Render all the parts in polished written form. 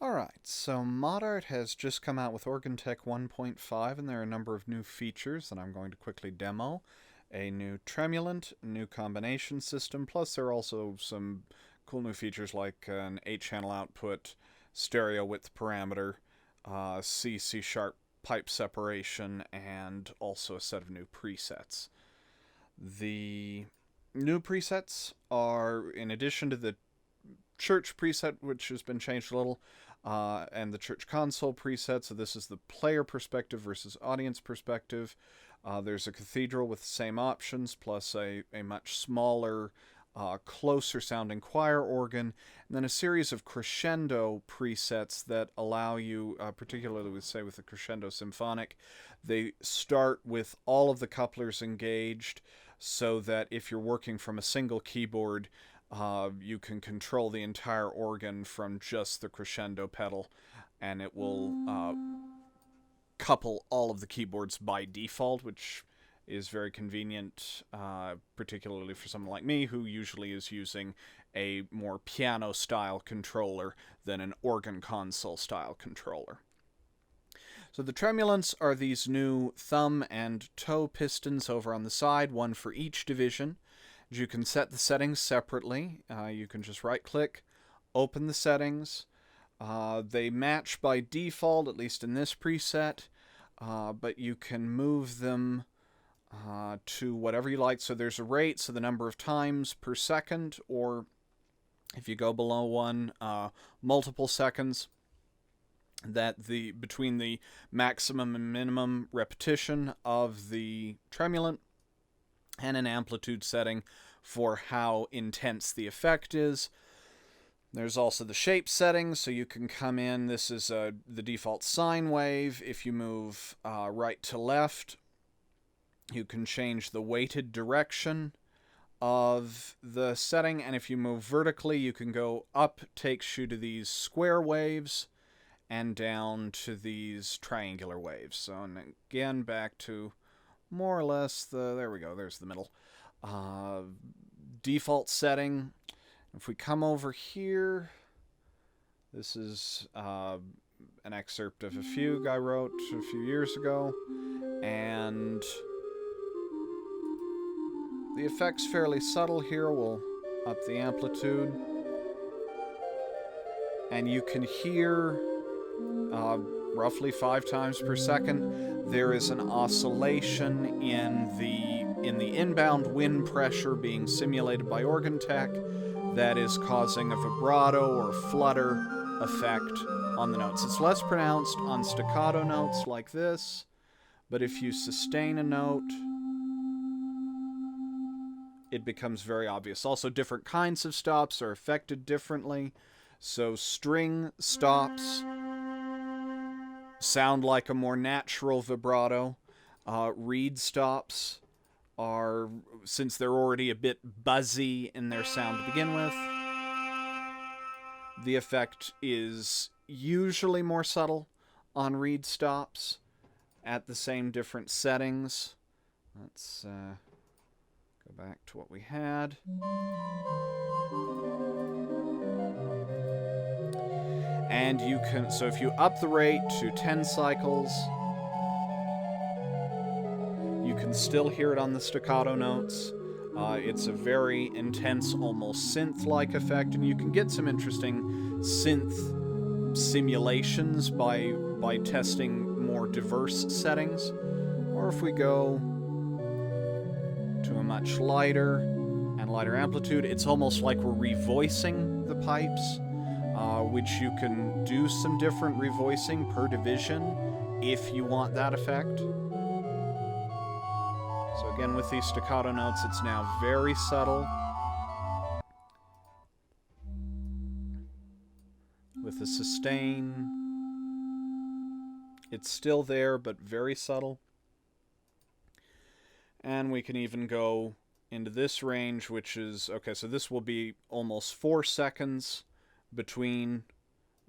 Alright, so Modarrt has just come out with OrganTEQ 1.5, and there are a number of new features that I'm going to quickly demo. A new tremulant, new combination system, plus there are also some cool new features like an 8-channel output, stereo width parameter, C-sharp pipe separation, and also a set of new presets. The new presets are, in addition to the church preset, which has been changed a little, and the church console preset. So this is the player perspective versus audience perspective. There's a cathedral with the same options, plus a much smaller, closer sounding choir organ, and then a series of crescendo presets that allow you, particularly with, say, with the crescendo symphonic, they start with all of the couplers engaged, so that if you're working from a single keyboard, you can control the entire organ from just the crescendo pedal, and it will couple all of the keyboards by default, which is very convenient, particularly for someone like me who usually is using a more piano-style controller than an organ console-style controller. So the tremulants are these new thumb and toe pistons over on the side, one for each division. You can set the settings separately. You can just right-click, open the settings. They match by default, at least in this preset, but you can move them to whatever you like. So there's a rate, so the number of times per second, or if you go below one, multiple seconds. That between the maximum and minimum repetition of the tremulant, and an amplitude setting for how intense the effect is. There's also the shape settings, so you can come in. This is the default sine wave. If you move right to left, you can change the weighted direction of the setting, and if you move vertically, you can go up, takes you to these square waves, and down to these triangular waves. So, and again, back to more or less there we go, there's the middle. Default setting. If we come over here, this is an excerpt of a fugue I wrote a few years ago, and the effect's fairly subtle here. We'll up the amplitude, and you can hear roughly 5 times per second. There is an oscillation in the inbound wind pressure being simulated by OrganTEQ that is causing a vibrato or flutter effect on the notes. It's less pronounced on staccato notes like this, but if you sustain a note, it becomes very obvious. Also, different kinds of stops are affected differently. So string stops sound like a more natural vibrato. Reed stops are, since they're already a bit buzzy in their sound to begin with, the effect is usually more subtle on reed stops at the same different settings. Let's go back to what we had. And you can, so if you up the rate to 10 cycles, you can still hear it on the staccato notes. It's a very intense, almost synth-like effect, and you can get some interesting synth simulations by testing more diverse settings. Or if we go to a much lighter and lighter amplitude, it's almost like we're revoicing the pipes. Which you can do some different revoicing per division if you want that effect. So again, with these staccato notes, it's now very subtle. With the sustain, it's still there, but very subtle. And we can even go into this range, which is, okay, so this will be almost 4 seconds between,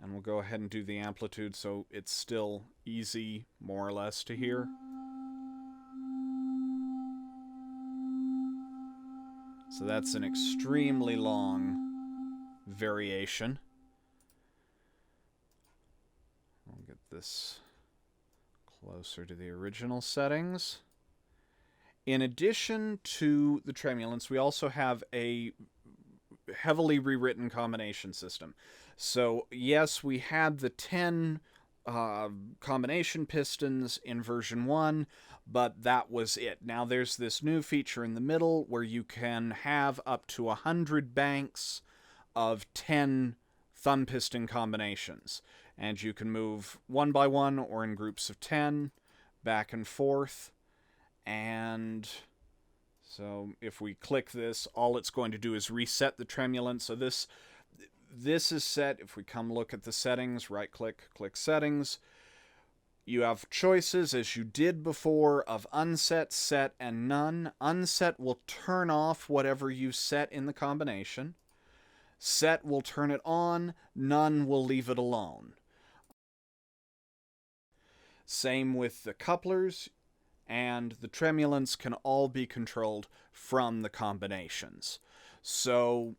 and we'll go ahead and do the amplitude so it's still easy, more or less, to hear. So that's an extremely long variation. this closer to the original settings. In addition to the tremulants, we also have a heavily rewritten combination system. So yes, we had the 10 combination pistons in version 1, but that was it. Now there's this new feature in the middle where you can have up to 100 banks of 10 thumb piston combinations, and you can move one by one or in groups of 10 back and forth. And so if we click this, all it's going to do is reset the tremulant. So this is set. If we come look at the settings, right click, click settings, you have choices as you did before of unset, set, and none. Unset will turn off whatever you set in the combination. Set will turn it on, none will leave it alone. Same with the couplers, and the tremulants can all be controlled from the combinations. So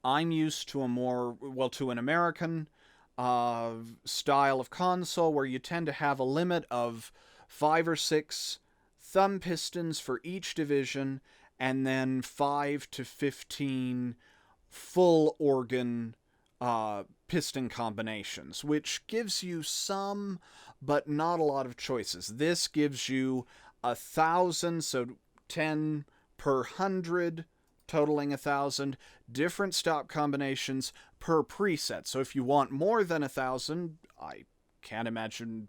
I'm used to an American style of console where you tend to have a limit of 5 or 6 thumb pistons for each division, and then 5 to 15 full organ piston combinations, which gives you some, but not a lot of choices. This gives you 1,000, so 10 per 100, totaling 1,000 different stop combinations per preset. So if you want more than 1,000, I can't imagine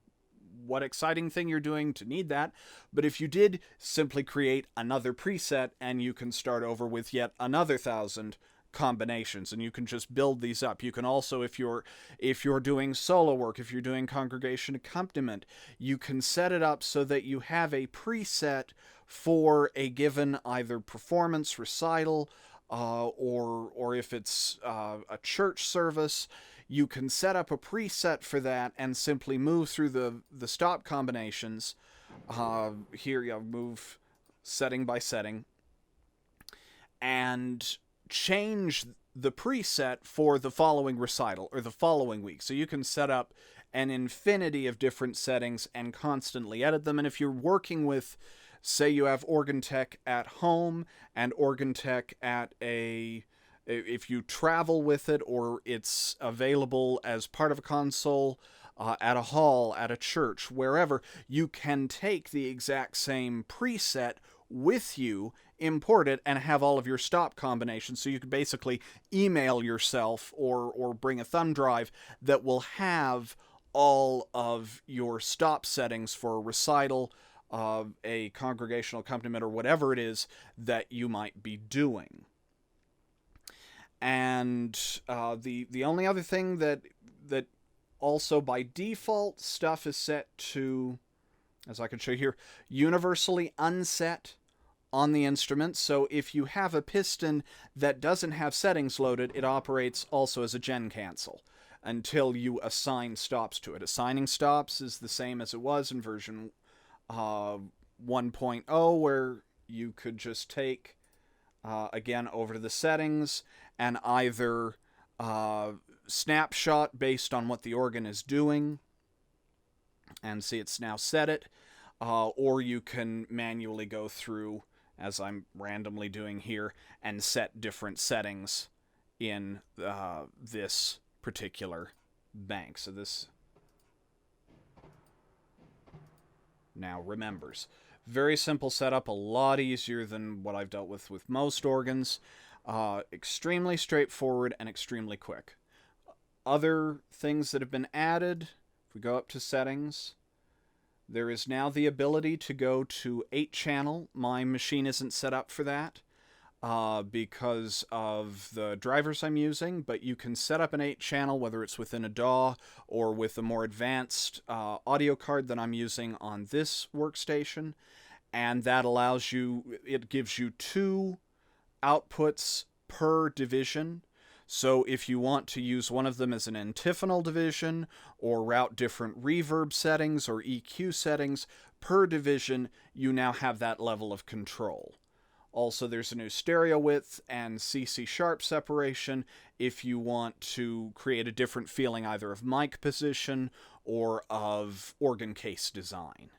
what exciting thing you're doing to need that, but if you did, simply create another preset and you can start over with yet another 1,000 combinations, and you can just build these up. You can also, if you're doing solo work, if you're doing congregation accompaniment, you can set it up so that you have a preset for a given either performance, recital, or if it's a church service, you can set up a preset for that and simply move through the stop combinations. Here you move setting by setting and change the preset for the following recital or the following week. So you can set up an infinity of different settings and constantly edit them. And if you're working with, say you have OrganTEQ at home and OrganTEQ at if you travel with it, or it's available as part of a console at a hall, at a church, wherever, you can take the exact same preset with you, import it, and have all of your stop combinations. So you can basically email yourself or bring a thumb drive that will have all of your stop settings for a recital, a congregational accompaniment, or whatever it is that you might be doing. And the only other thing that also by default stuff is set to, as I can show you here, universally unset on the instrument. So if you have a piston that doesn't have settings loaded, it operates also as a gen cancel until you assign stops to it. Assigning stops is the same as it was in version 1.0, where you could just take, again, over to the settings and either snapshot based on what the organ is doing and see it's now set it, or you can manually go through, as I'm randomly doing here, and set different settings in this particular bank. So this now remembers. Very simple setup, a lot easier than what I've dealt with most organs. Extremely straightforward and extremely quick. Other things that have been added, if we go up to settings, there is now the ability to go to 8-channel. My machine isn't set up for that because of the drivers I'm using, but you can set up an 8-channel, whether it's within a DAW or with a more advanced audio card that I'm using on this workstation, and that allows you, it gives you 2 outputs per division. So if you want to use one of them as an antiphonal division or route different reverb settings or EQ settings per division, you now have that level of control. Also, there's a new stereo width and CC sharp separation if you want to create a different feeling either of mic position or of organ case design.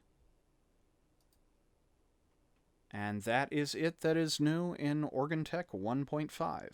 And that is it that is new in OrganTEQ 1.5.